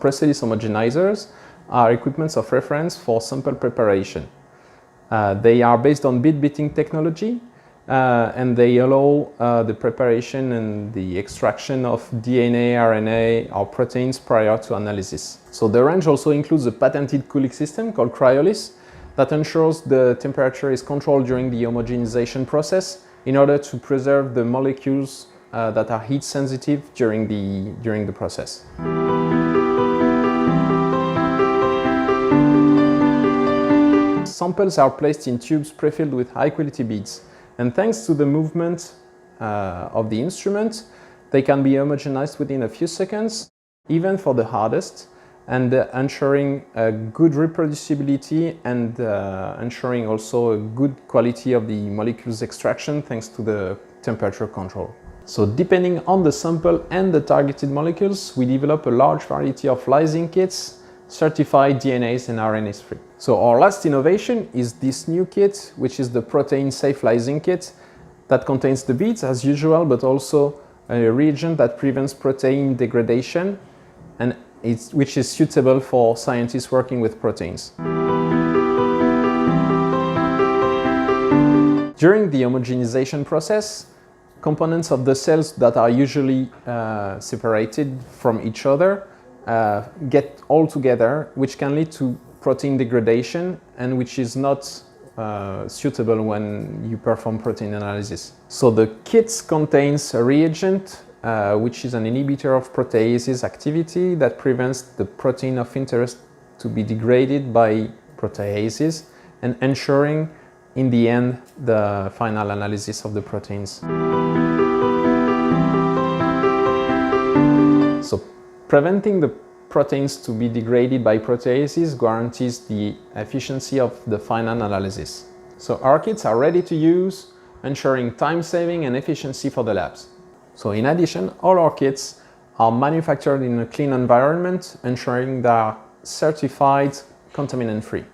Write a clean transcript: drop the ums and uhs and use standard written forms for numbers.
Precellys homogénéisateurs are equipments of reference for sample preparation. They are based on bead beating technology and they allow the preparation and the extraction of DNA, RNA or proteins prior to analysis. So the range also includes a patented cooling system called Cryolys that ensures the temperature is controlled during the homogenization process in order to preserve the molecules that are heat sensitive during the process. Samples are placed in tubes pre-filled with high-quality beads, and thanks to the movement of the instrument, they can be homogenized within a few seconds, even for the hardest, and ensuring a good reproducibility and ensuring also a good quality of the molecules extraction thanks to the temperature control. So depending on the sample and the targeted molecules, we develop a large variety of lysing kits, certified DNase and RNase free. So our last innovation is this new kit, which is the protein safe lysing kit that contains the beads as usual, but also a reagent that prevents protein degradation and which is suitable for scientists working with proteins. During the homogenization process, components of the cells that are usually separated from each other get all together, which can lead to protein degradation and which is not suitable when you perform protein analysis. So the kit contains a reagent which is an inhibitor of proteases activity that prevents the protein of interest to be degraded by proteases and ensuring in the end the final analysis of the proteins. So preventing the proteins to be degraded by proteases guarantees the efficiency of the final analysis. So our kits are ready to use, ensuring time saving and efficiency for the labs. So in addition, all our kits are manufactured in a clean environment, ensuring they are certified contaminant free.